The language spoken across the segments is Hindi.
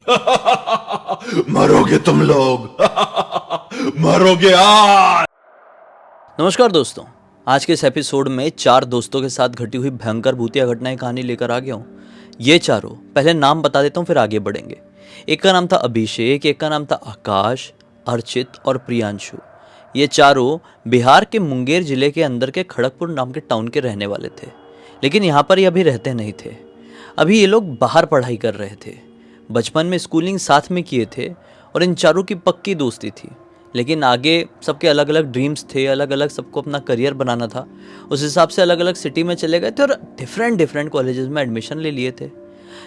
मरोगे तुम लोग। मरोगे आज। नमस्कार दोस्तों। आज के इस एपिसोड में 4 दोस्तों के साथ घटी हुई भयंकर भूतिया घटनाएं कहानी लेकर आ गया हूँ। ये चारों, पहले नाम बता देता हूँ फिर आगे बढ़ेंगे। एक का नाम था अभिषेक, एक का नाम था आकाश, अर्चित और प्रियांशु। ये चारों बिहार के मुंगेर जिले के अंदर के खड़गपुर नाम के टाउन के रहने वाले थे, लेकिन यहाँ पर ये अभी रहते नहीं थे। अभी ये लोग बाहर पढ़ाई कर रहे थे। बचपन में स्कूलिंग साथ में किए थे और इन चारों की पक्की दोस्ती थी, लेकिन आगे सबके अलग अलग ड्रीम्स थे, अलग अलग सबको अपना करियर बनाना था। उस हिसाब से अलग अलग सिटी में चले गए थे और डिफरेंट डिफरेंट कॉलेजेस में एडमिशन ले लिए थे।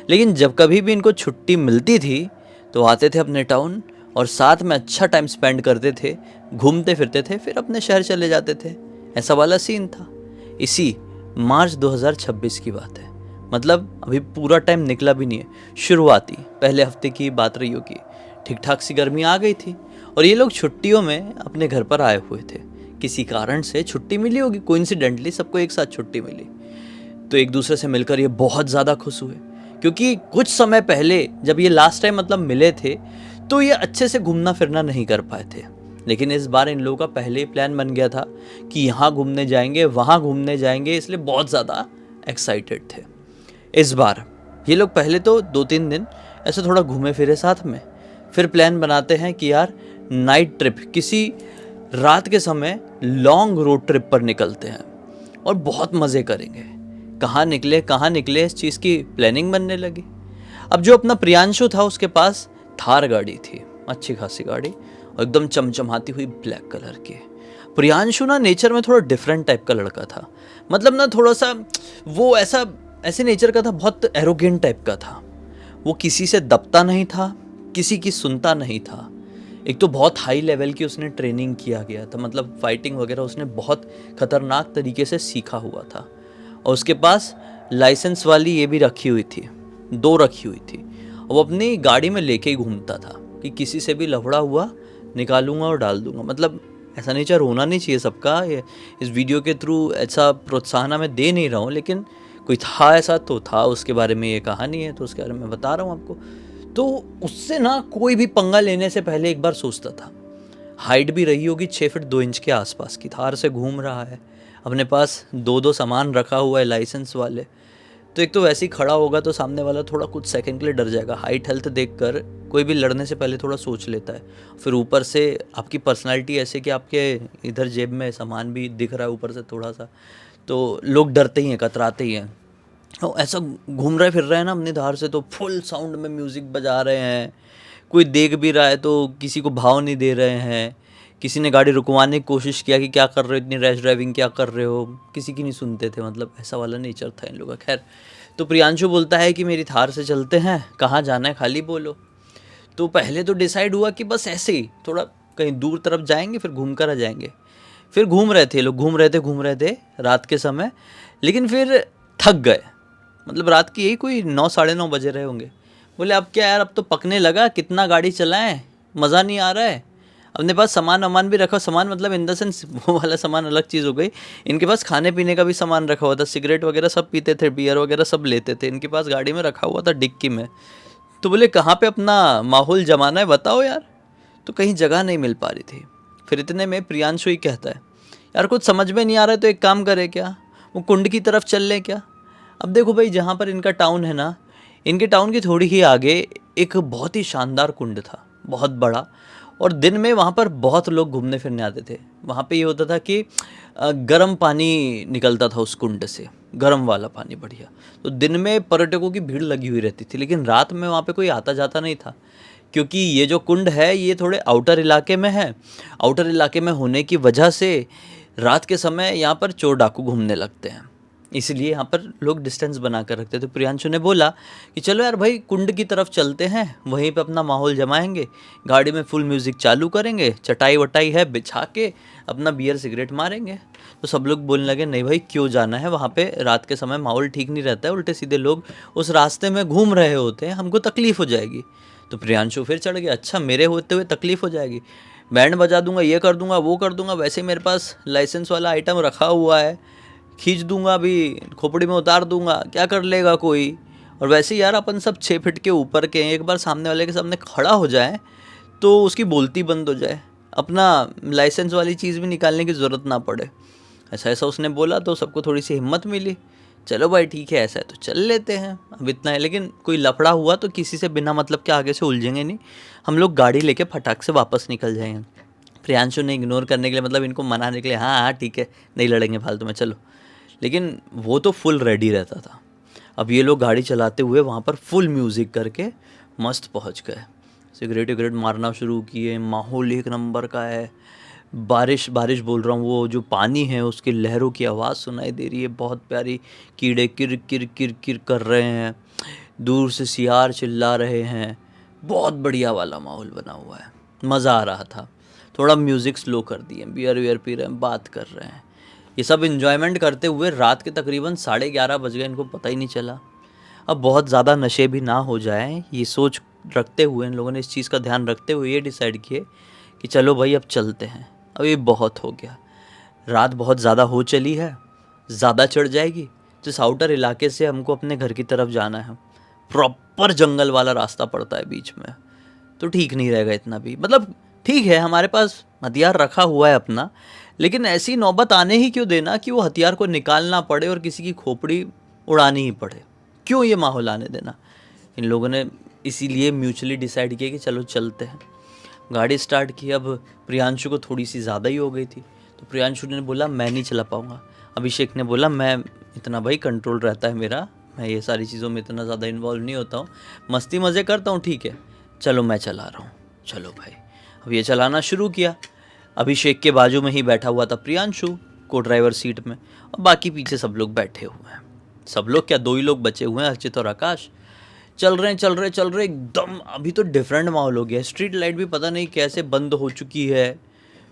लेकिन जब कभी भी इनको छुट्टी मिलती थी तो आते थे अपने टाउन और साथ में अच्छा टाइम स्पेंड करते थे, घूमते फिरते थे, फिर अपने शहर चले जाते थे। ऐसा वाला सीन था। इसी मार्च 2026 की बात है। मतलब अभी पूरा टाइम निकला भी नहीं है, शुरुआती पहले हफ्ते की बात रही होगी। ठीक ठाक सी गर्मी आ गई थी और ये लोग छुट्टियों में अपने घर पर आए हुए थे। किसी कारण से छुट्टी मिली होगी, कोइंसिडेंटली सबको एक साथ छुट्टी मिली। तो एक दूसरे से मिलकर ये बहुत ज़्यादा खुश हुए, क्योंकि कुछ समय पहले जब ये लास्ट टाइम मतलब मिले थे तो ये अच्छे से घूमना फिरना नहीं कर पाए थे। लेकिन इस बार इन लोगों का पहले ही प्लान बन गया था कि यहाँ घूमने जाएंगे, वहाँ घूमने जाएंगे, इसलिए बहुत ज़्यादा एक्साइटेड थे। इस बार ये लोग पहले तो 2-3 दिन ऐसे थोड़ा घूमे फिरे साथ में, फिर प्लान बनाते हैं कि यार नाइट ट्रिप, किसी रात के समय लॉन्ग रोड ट्रिप पर निकलते हैं और बहुत मज़े करेंगे। कहाँ निकले इस चीज़ की प्लानिंग बनने लगी। अब जो अपना प्रियांशु था उसके पास थार गाड़ी थी, अच्छी खासी गाड़ी और एकदम चमचमाती हुई ब्लैक कलर की। प्रियांशु ना नेचर में थोड़ा डिफरेंट टाइप का लड़का था। मतलब ना थोड़ा सा वो ऐसे नेचर का था, बहुत एरोगेंट टाइप का था। वो किसी से दबता नहीं था, किसी की सुनता नहीं था। एक तो बहुत हाई लेवल की उसने ट्रेनिंग किया गया था, मतलब फाइटिंग वगैरह उसने बहुत खतरनाक तरीके से सीखा हुआ था। और उसके पास लाइसेंस वाली ये भी रखी हुई थी, 2 रखी हुई थी। वो अपनी गाड़ी में लेके ही घूमता था कि किसी से भी लफड़ा हुआ निकालूंगा और डाल दूंगा। मतलब ऐसा नेचर होना नहीं चाहिए सबका। ये इस वीडियो के थ्रू ऐसा प्रोत्साहन मैं दे नहीं रहा हूँ, लेकिन कोई था ऐसा तो था, उसके बारे में ये कहानी है तो उसके बारे में बता रहा हूँ आपको। तो उससे ना कोई भी पंगा लेने से पहले एक बार सोचता था। हाइट भी रही होगी 6 फीट 2 इंच के आसपास की, थार से घूम रहा है, अपने पास 2-2 सामान रखा हुआ है लाइसेंस वाले। तो एक तो वैसे ही खड़ा होगा तो सामने वाला थोड़ा कुछ सेकंड के लिए डर जाएगा। हाइट हेल्थ देखकर कोई भी लड़ने से पहले थोड़ा सोच लेता है। फिर ऊपर से आपकी पर्सनालिटी ऐसे कि आपके इधर जेब में सामान भी दिख रहा है ऊपर से थोड़ा सा, तो लोग डरते ही हैं, कतराते ही हैं। और ऐसा घूम रहे फिर रहे हैं ना अपनी धार से, तो फुल साउंड में म्यूज़िक बजा रहे हैं। कोई देख भी रहा है तो किसी को भाव नहीं दे रहे हैं। किसी ने गाड़ी रुकवाने की कोशिश किया कि क्या कर रहे हो, इतनी रैश ड्राइविंग क्या कर रहे हो, किसी की नहीं सुनते थे। मतलब ऐसा वाला नेचर था इन लोगों का। खैर, तो प्रियांशु बोलता है कि मेरी थार से चलते हैं, कहाँ जाना है खाली बोलो। तो पहले तो डिसाइड हुआ कि बस ऐसे ही थोड़ा कहीं दूर तरफ जाएंगे, फिर घूम कर आ जाएंगे। फिर घूम रहे थे लोग, घूम रहे थे रात के समय, लेकिन फिर थक गए। मतलब रात की यही कोई 9-9:30 बजे रहे होंगे। बोले अब क्या यार, अब तो पकने लगा, कितना गाड़ी चलाएं, मज़ा नहीं आ रहा है। अपने पास सामान वामान भी रखा, सामान मतलब इन द सेंस वो वाला सामान अलग चीज़ हो गई। इनके पास खाने पीने का भी सामान रखा हुआ था, सिगरेट वगैरह सब पीते थे, बियर वगैरह सब लेते थे, इनके पास गाड़ी में रखा हुआ था डिक्की में। तो बोले कहाँ पे अपना माहौल जमाना है बताओ यार। तो कहीं जगह नहीं मिल पा रही थी। फिर इतने में प्रियांशु ही कहता है, यार कुछ समझ में नहीं आ रहा है तो एक काम करें क्या, वो कुंड की तरफ चल लें क्या। अब देखो भाई, जहाँ पर इनका टाउन है ना, इनके टाउन की थोड़ी ही आगे एक बहुत ही शानदार कुंड था, बहुत बड़ा। और दिन में वहाँ पर बहुत लोग घूमने फिरने आते थे। वहाँ पे ये होता था कि गर्म पानी निकलता था उस कुंड से, गर्म वाला पानी बढ़िया। तो दिन में पर्यटकों की भीड़ लगी हुई रहती थी, लेकिन रात में वहाँ पे कोई आता जाता नहीं था, क्योंकि ये जो कुंड है ये थोड़े आउटर इलाके में है। आउटर इलाके में होने की वजह से रात के समय यहाँ पर चोर डाकू घूमने लगते हैं, इसलिए यहाँ पर लोग डिस्टेंस बना कर रखते। तो प्रियांशु ने बोला कि चलो यार भाई, कुंड की तरफ चलते हैं, वहीं पे अपना माहौल जमाएंगे, गाड़ी में फुल म्यूज़िक चालू करेंगे, चटाई वटाई है बिछा के अपना बियर सिगरेट मारेंगे। तो सब लोग बोलने लगे नहीं भाई क्यों जाना है वहाँ पे, रात के समय माहौल ठीक नहीं रहता है, उल्टे सीधे लोग उस रास्ते में घूम रहे होते हैं, हमको तकलीफ़ हो जाएगी। तो प्रियांशु फिर चढ़ गया, अच्छा मेरे होते हुए तकलीफ़ हो जाएगी, बैंड बजा दूंगा, ये कर दूंगा, वो कर दूंगा, वैसे ही मेरे पास लाइसेंस वाला आइटम रखा हुआ है, खींच दूंगा, अभी खोपड़ी में उतार दूंगा, क्या कर लेगा कोई। और वैसे ही यार अपन सब 6 फीट के ऊपर के हैं, एक बार सामने वाले के सामने खड़ा हो जाए तो उसकी बोलती बंद हो जाए, अपना लाइसेंस वाली चीज़ भी निकालने की ज़रूरत ना पड़े। ऐसा ऐसा उसने बोला तो सबको थोड़ी सी हिम्मत मिली, चलो भाई ठीक है ऐसा है तो चल लेते हैं, अब इतना है। लेकिन कोई लफड़ा हुआ तो किसी से बिना मतलब के आगे से उलझेंगे नहीं, हम लोग गाड़ी लेके फटाक से वापस निकल जाएंगे। प्रियांशु ने इग्नोर करने के लिए, मतलब इनको मनाने के लिए, हाँ हाँ ठीक है नहीं लड़ेंगे फालतू में चलो, लेकिन वो तो फुल रेडी रहता था। अब ये लोग गाड़ी चलाते हुए वहाँ पर फुल म्यूज़िक करके मस्त पहुँच गए, सिगरेट विगरेट मारना शुरू किए, माहौल एक नंबर का है। बारिश बारिश बोल रहा हूँ, वो जो पानी है उसकी लहरों की आवाज़ सुनाई दे रही है बहुत प्यारी, कीड़े किर किर किर किर कर रहे हैं, दूर से सियार चिल्ला रहे हैं, बहुत बढ़िया वाला माहौल बना हुआ है, मज़ा आ रहा था। थोड़ा म्यूज़िक स्लो कर दिए, बियर वियर पी रहे हैं, बात कर रहे हैं, ये सब इन्जॉयमेंट करते हुए रात के तकरीबन 11:30 बज गए, इनको पता ही नहीं चला। अब बहुत ज़्यादा नशे भी ना हो जाए ये सोच रखते हुए इन लोगों ने, इस चीज़ का ध्यान रखते हुए ये डिसाइड किए कि चलो भाई अब चलते हैं, अब ये बहुत हो गया, रात बहुत ज़्यादा हो चली है, ज़्यादा चढ़ जाएगी। जिस आउटर इलाके से हमको अपने घर की तरफ जाना है, प्रॉपर जंगल वाला रास्ता पड़ता है बीच में, तो ठीक नहीं रहेगा इतना भी, मतलब ठीक है हमारे पास हथियार रखा हुआ है अपना, लेकिन ऐसी नौबत आने ही क्यों देना कि वो हथियार को निकालना पड़े और किसी की खोपड़ी उड़ानी ही पड़े, क्यों ये माहौल आने देना। इन लोगों ने इसीलिए म्यूचुअली डिसाइड किया कि चलो चलते हैं। गाड़ी स्टार्ट की, अब प्रियांशु को थोड़ी सी ज़्यादा ही हो गई थी, तो प्रियांशु ने बोला मैं नहीं चला पाऊँगा। अभिषेक ने बोला मैं इतना भाई कंट्रोल रहता है मेरा, मैं ये सारी चीज़ों में इतना ज़्यादा इन्वॉल्व नहीं होता हूँ, मस्ती मज़े करता हूँ, ठीक है चलो मैं चला रहा हूँ। चलो भाई, अब ये चलाना शुरू किया। अभिषेक के बाजू में ही बैठा हुआ था प्रियांशु को ड्राइवर सीट में, और बाकी पीछे सब लोग बैठे हुए हैं। सब लोग क्या, 2 ही लोग बचे हुए हैं, अर्चित और आकाश। चल रहे एकदम, अभी तो डिफरेंट माहौल हो गया, स्ट्रीट लाइट भी पता नहीं कैसे बंद हो चुकी है,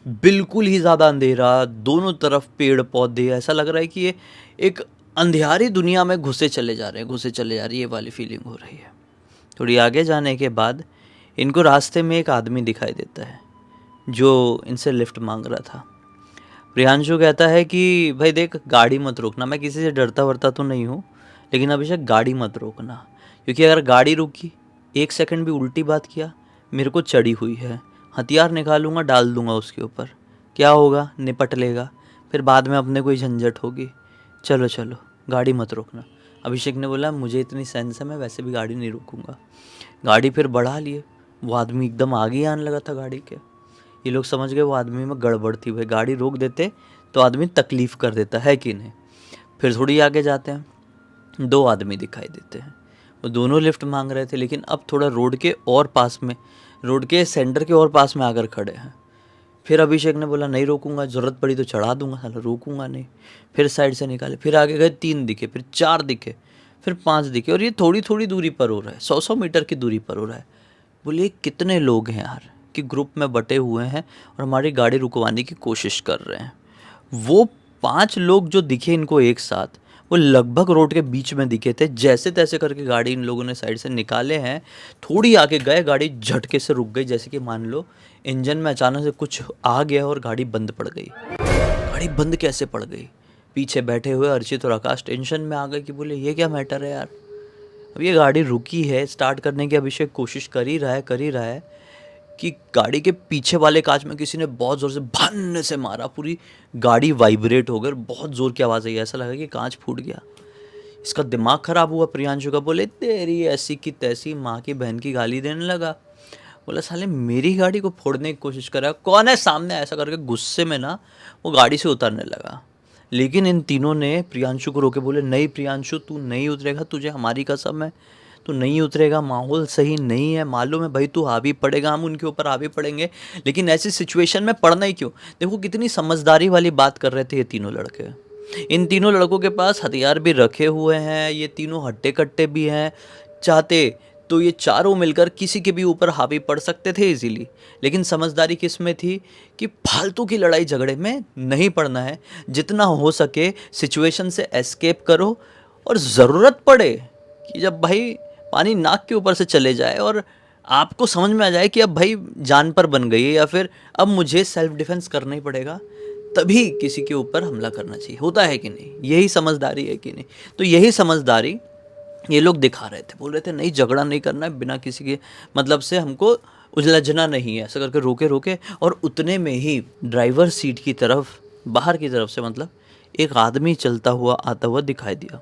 बिल्कुल ही ज़्यादा अंधेरा, दोनों तरफ पेड़ पौधे, ऐसा लग रहा है कि ये एक अंधियारी दुनिया में घुसे चले जा रहे हैं, ये वाली फीलिंग हो रही है। थोड़ी आगे जाने के बाद इनको रास्ते में एक आदमी दिखाई देता है जो इनसे लिफ्ट मांग रहा था। प्रियांशु कहता है कि भाई देख गाड़ी मत रोकना, मैं किसी से डरता वरता तो नहीं हूँ, लेकिन अभिषेक गाड़ी मत रोकना, क्योंकि अगर गाड़ी रुकी, 1 सेकंड भी उल्टी बात किया, मेरे को चढ़ी हुई है, हथियार निकालूंगा डाल दूंगा उसके ऊपर, क्या होगा निपट लेगा, फिर बाद में अपने कोई झंझट होगी, चलो चलो गाड़ी मत रोकना। अभिषेक ने बोला मुझे इतनी सेंस है, मैं वैसे भी गाड़ी नहीं रोकूंगा। गाड़ी फिर बढ़ा लिए, वो आदमी एकदम आगे आने लगा था गाड़ी के, ये लोग समझ गए वो आदमी में गड़बड़ थी, भाई गाड़ी रोक देते तो आदमी तकलीफ़ कर देता है कि नहीं। फिर थोड़ी आगे जाते हैं, 2 आदमी दिखाई देते हैं, वो दोनों लिफ्ट मांग रहे थे, लेकिन अब थोड़ा रोड के और पास में, रोड के सेंटर के और पास में आकर खड़े हैं। फिर अभिषेक ने बोला नहीं रोकूंगा, ज़रूरत पड़ी तो चढ़ा दूंगा, साला रोकूंगा नहीं। फिर साइड से निकाले, फिर आगे गए, 3 दिखे, फिर 4 दिखे, फिर 5 दिखे, और ये थोड़ी थोड़ी दूरी पर हो रहा है, 100-100 मीटर की दूरी पर हो रहा है। बोले कितने लोग हैं यार कि ग्रुप में बटे हुए हैं और हमारी गाड़ी रुकवाने की कोशिश कर रहे हैं। वो 5 लोग जो दिखे इनको एक साथ, वो लगभग रोड के बीच में दिखे थे, जैसे तैसे करके गाड़ी इन लोगों ने साइड से निकाले हैं, थोड़ी आगे गए, गाड़ी झटके से रुक गई, जैसे कि मान लो इंजन में अचानक से कुछ आ गया और गाड़ी बंद पड़ गई। गाड़ी बंद कैसे पड़ गई? पीछे बैठे हुए अर्चित और आकाश टेंशन में आ गए कि बोले ये क्या मैटर है यार, अब ये गाड़ी रुकी है, स्टार्ट करने की अभिषेक कोशिश कर ही रहा है कि गाड़ी के पीछे वाले कांच में किसी ने बहुत ज़ोर से भन्न से मारा, पूरी गाड़ी वाइब्रेट हो गई, बहुत ज़ोर की आवाज़ आई, ऐसा लगा कि कांच फूट गया। इसका दिमाग ख़राब हुआ प्रियांशु का, बोले तेरी ऐसी की तैसी, माँ की बहन की गाली देने लगा। बोला साले मेरी गाड़ी को फोड़ने की कोशिश कर रहा है, कौन है सामने, ऐसा करके गुस्से में ना वो गाड़ी से उतरने लगा। लेकिन इन तीनों ने प्रियांशु को रोके, बोले नहीं प्रियांशु तू नहीं उतरेगा, तुझे हमारी कसम है तू नहीं उतरेगा, माहौल सही नहीं है, मालूम है भाई तू हावी पड़ेगा, हम उनके ऊपर हावी पड़ेंगे, लेकिन ऐसी सिचुएशन में पड़ना ही क्यों। देखो कितनी समझदारी वाली बात कर रहे थे ये तीनों लड़के। इन तीनों लड़कों के पास हथियार भी रखे हुए हैं, ये तीनों हट्टे कट्टे भी हैं, चाहते तो ये चारों मिलकर किसी के भी ऊपर हावी पड़ सकते थे इजीली, लेकिन समझदारी किस में थी कि फालतू की लड़ाई झगड़े में नहीं पड़ना है, जितना हो सके सिचुएशन से एस्केप करो, और ज़रूरत पड़े कि जब भाई पानी नाक के ऊपर से चले जाए और आपको समझ में आ जाए कि अब भाई जान पर बन गई है या फिर अब मुझे सेल्फ डिफेंस करना ही पड़ेगा, तभी किसी के ऊपर हमला करना चाहिए, होता है कि नहीं, यही समझदारी है कि नहीं। तो यही समझदारी ये लोग दिखा रहे थे, बोल रहे थे नहीं झगड़ा नहीं करना है, बिना किसी के मतलब से हमको उलझना नहीं है, ऐसा करके रोके रोके। और उतने में ही ड्राइवर सीट की तरफ, बाहर की तरफ से मतलब एक आदमी चलता हुआ आता हुआ दिखाई दिया।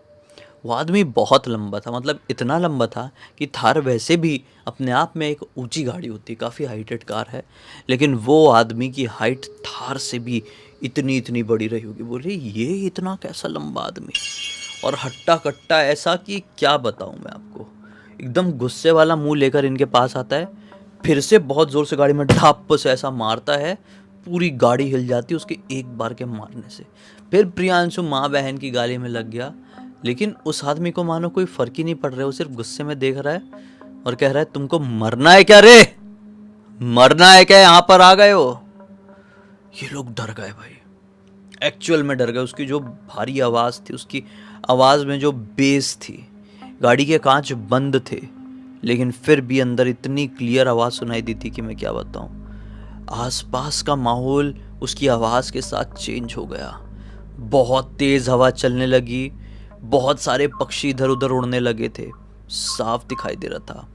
वो आदमी बहुत लंबा था, मतलब इतना लंबा था कि थार वैसे भी अपने आप में एक ऊंची गाड़ी होती है, काफ़ी हाइटेड कार है, लेकिन वो आदमी की हाइट थार से भी इतनी इतनी बड़ी रही होगी। बोले ये इतना कैसा लंबा आदमी, और हट्टा कट्टा ऐसा कि क्या बताऊं मैं आपको। एकदम गुस्से वाला मुंह लेकर इनके पास आता है, फिर से बहुत ज़ोर से गाड़ी में ढाप से ऐसा मारता है, पूरी गाड़ी हिल जाती है उसके एक बार के मारने से। फिर प्रियांशु माँ बहन की गाली में लग गया, लेकिन उस आदमी को मानो कोई फर्क ही नहीं पड़ रहा है, वो सिर्फ गुस्से में देख रहा है और कह रहा है तुमको मरना है क्या रे, मरना है क्या, यहाँ पर आ गए हो। ये लोग डर गए भाई, एक्चुअल में डर गए। उसकी जो भारी आवाज़ थी, उसकी आवाज़ में जो बेस थी, गाड़ी के कांच बंद थे लेकिन फिर भी अंदर इतनी क्लियर आवाज़ सुनाई दी थी कि मैं क्या बताऊं। आसपास का माहौल उसकी आवाज़ के साथ चेंज हो गया। बहुत तेज़ हवा चलने लगी, बहुत सारे पक्षी इधर उधर उड़ने लगे थे, साफ दिखाई दे रहा था।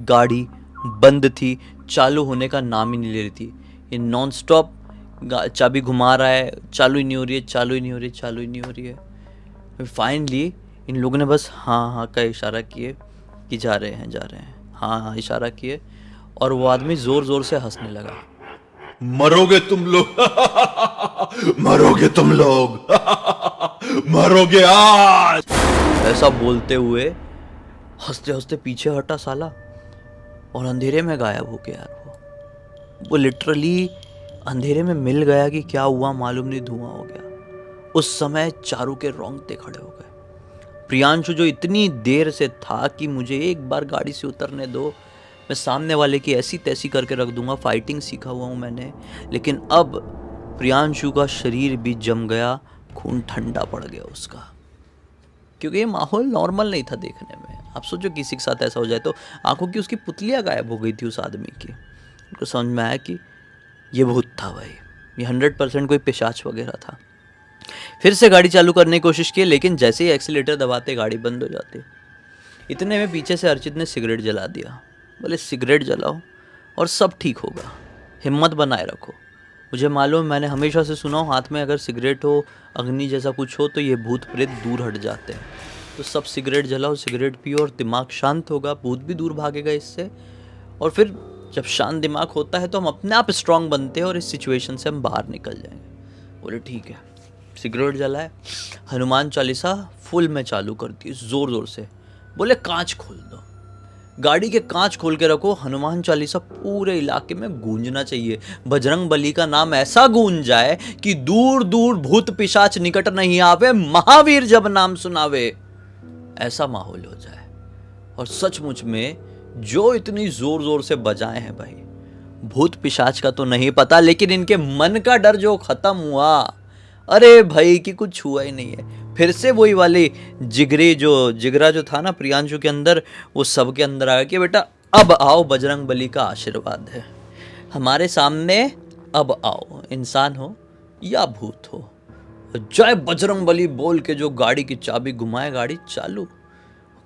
गाड़ी बंद थी, चालू होने का नाम ही नहीं ले रही थी। ये नॉन स्टॉप चाबी घुमा रहा है, चालू ही नहीं हो रही है, चालू ही नहीं हो रही है, चालू ही नहीं हो रही है। फाइनली इन लोगों ने बस हाँ हाँ का इशारा किए कि जा रहे हैं जा रहे हैं, हाँ हाँ इशारा किए, और वो आदमी ज़ोर ज़ोर से हंसने लगा। मरोगे तुम लोग मरोगे तुम लोग मरोगे आज। ऐसा बोलते हुए हंसते हंसते पीछे हटा साला, और अंधेरे में गायब हो गया यार। वो लिटरली अंधेरे में मिल गया कि क्या हुआ मालूम नहीं, धुआं हो गया। उस समय चारू के रोंगटे खड़े हो गए। प्रियांशु जो इतनी देर से था कि मुझे एक बार गाड़ी से उतरने दो, मैं सामने वाले की ऐसी तैसी करके रख दूंगा, फाइटिंग सीखा हुआ हूँ मैंने, लेकिन अब प्रियांशु का शरीर भी जम गया, खून ठंडा पड़ गया उसका, क्योंकि ये माहौल नॉर्मल नहीं था देखने में। आप सोचो किसी के साथ ऐसा हो जाए तो। आंखों की उसकी पुतलियाँ गायब हो गई थी उस आदमी की। उनको समझ में आया कि ये भूत था भाई, ये 100% कोई पिशाच वगैरह था। फिर से गाड़ी चालू करने की कोशिश की, लेकिन जैसे ही एक्सीलेटर दबाते गाड़ी बंद हो जाती। इतने में पीछे से अर्चित ने सिगरेट जला दिया। बोले सिगरेट जलाओ और सब ठीक होगा, हिम्मत बनाए रखो। मुझे मालूम, मैंने हमेशा से सुना हो हाथ में अगर सिगरेट हो, अग्नि जैसा कुछ हो, तो ये भूत प्रेत दूर हट जाते हैं। तो सब सिगरेट जलाओ, सिगरेट पियो और दिमाग शांत होगा, भूत भी दूर भागेगा इससे। और फिर जब शांत दिमाग होता है तो हम अपने आप स्ट्रांग बनते हैं और इस सिचुएशन से हम बाहर निकल जाएंगे। बोले ठीक है। सिगरेट जलाए, हनुमान चालीसा फुल में चालू कर दी ज़ोर ज़ोर से। बोले कांच खोल दो, गाड़ी के कांच खोल के रखो, हनुमान चालीसा पूरे इलाके में गूंजना चाहिए। बजरंग बली का नाम ऐसा गूंज जाए कि दूर दूर भूत पिशाच निकट नहीं आवे, महावीर जब नाम सुनावे, ऐसा माहौल हो जाए। और सचमुच में जो इतनी जोर जोर से बजाए हैं भाई, भूत पिशाच का तो नहीं पता, लेकिन इनके मन का डर जो खत्म हुआ, अरे भाई कि कुछ हुआ ही नहीं है। फिर से वही वाली जिगरा जो था ना प्रियांशु के अंदर, वो सबके अंदर आ गया कि बेटा अब आओ, बजरंग बली का आशीर्वाद है हमारे सामने, अब आओ, इंसान हो या भूत हो। जय बजरंग बली बोल के जो गाड़ी की चाबी घुमाए, गाड़ी चालू,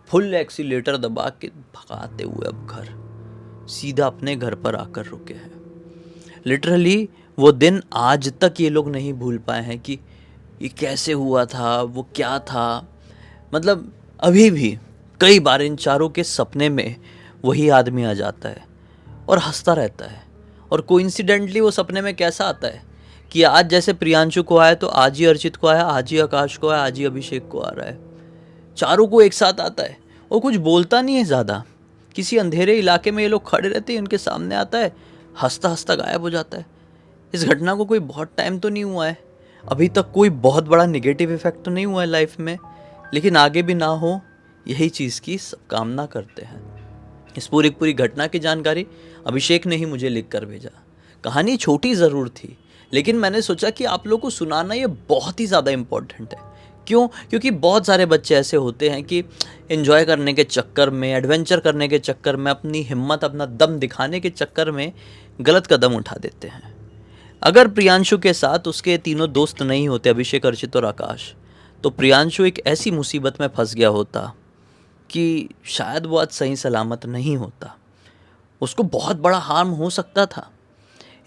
फुल एक्सीलेटर दबा के भगाते हुए अब घर, सीधा अपने घर पर आकर रुके हैं। लिटरली वो दिन आज तक ये लोग नहीं भूल पाए हैं कि ये कैसे हुआ था, वो क्या था। मतलब अभी भी कई बार इन चारों के सपने में वही आदमी आ जाता है और हंसता रहता है। और कोइंसिडेंटली वो सपने में कैसा आता है कि आज जैसे प्रियांशु को आया तो आज ही अर्चित को आया, आज ही आकाश को आया, आज ही अभिषेक को आ रहा है। चारों को एक साथ आता है और कुछ बोलता नहीं है ज़्यादा। किसी अंधेरे इलाके में ये लोग खड़े रहते हैं, इनके सामने आता है, हंसता हंसता गायब हो जाता है। इस घटना को कोई बहुत टाइम तो नहीं हुआ है, अभी तक कोई बहुत बड़ा नेगेटिव इफेक्ट तो नहीं हुआ है लाइफ में, लेकिन आगे भी ना हो यही चीज़ की सब कामना करते हैं। इस पूरी घटना की जानकारी अभिषेक ने ही मुझे लिख कर भेजा। कहानी छोटी ज़रूर थी, लेकिन मैंने सोचा कि आप लोगों को सुनाना ये बहुत ही ज़्यादा इम्पोर्टेंट है। क्यों? क्योंकि बहुत सारे बच्चे ऐसे होते हैं कि एंजॉय करने के चक्कर में, एडवेंचर करने के चक्कर में, अपनी हिम्मत, अपना दम दिखाने के चक्कर में गलत कदम उठा देते हैं। अगर प्रियांशु के साथ उसके तीनों दोस्त नहीं होते, अभिषेक, अर्चित और आकाश, तो प्रियांशु एक ऐसी मुसीबत में फंस गया होता कि शायद वो आज सही सलामत नहीं होता, उसको बहुत बड़ा हार्म हो सकता था।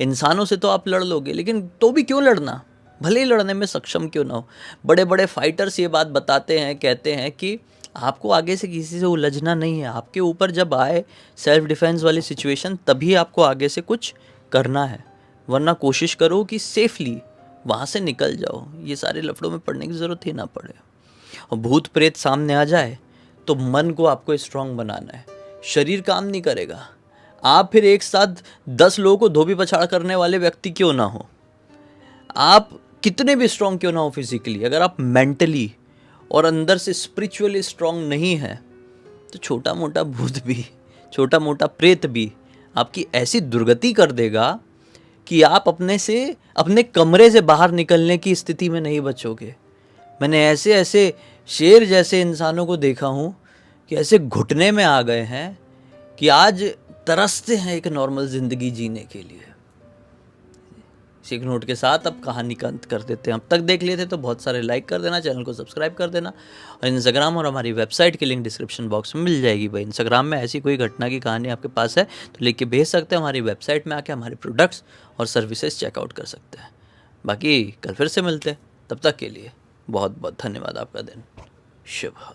इंसानों से तो आप लड़ लोगे, लेकिन तो भी क्यों लड़ना, भले ही लड़ने में सक्षम क्यों ना हो। बड़े बड़े फाइटर्स ये बात बताते हैं, कहते हैं कि आपको आगे से किसी से उलझना नहीं है, आपके ऊपर जब आए सेल्फ डिफेंस वाली सिचुएशन तभी आपको आगे से कुछ करना है, वरना कोशिश करो कि सेफली वहाँ से निकल जाओ, ये सारे लफड़ों में पड़ने की ज़रूरत ही ना पड़े। और भूत प्रेत सामने आ जाए तो मन को आपको स्ट्रांग बनाना है, शरीर काम नहीं करेगा। आप फिर एक साथ 10 लोगों को धोबी पछाड़ करने वाले व्यक्ति क्यों ना हो, आप कितने भी स्ट्रांग क्यों ना हो फिजिकली, अगर आप मेंटली और अंदर से स्पिरिचुअली स्ट्रांग नहीं है तो छोटा मोटा भूत भी, छोटा मोटा प्रेत भी आपकी ऐसी दुर्गति कर देगा कि आप अपने कमरे से बाहर निकलने की स्थिति में नहीं बचोगे। मैंने ऐसे ऐसे शेर जैसे इंसानों को देखा हूँ कि ऐसे घुटने में आ गए हैं कि आज तरसते हैं एक नॉर्मल ज़िंदगी जीने के लिए। इसी नोट के साथ अब कहानी का अंत कर देते हैं। अब तक देख लिए थे तो बहुत सारे लाइक कर देना, चैनल को सब्सक्राइब कर देना, और इंस्टाग्राम और हमारी वेबसाइट की लिंक डिस्क्रिप्शन बॉक्स में मिल जाएगी भाई। इंस्टाग्राम में ऐसी कोई घटना की कहानी आपके पास है तो लिख के भेज सकते हैं, हमारी वेबसाइट में आके हमारे प्रोडक्ट्स और सर्विसेज चेकआउट कर सकते हैं। बाकी कल फिर से मिलते हैं, तब तक के लिए बहुत बहुत धन्यवाद। आपका दिन शुभ हो।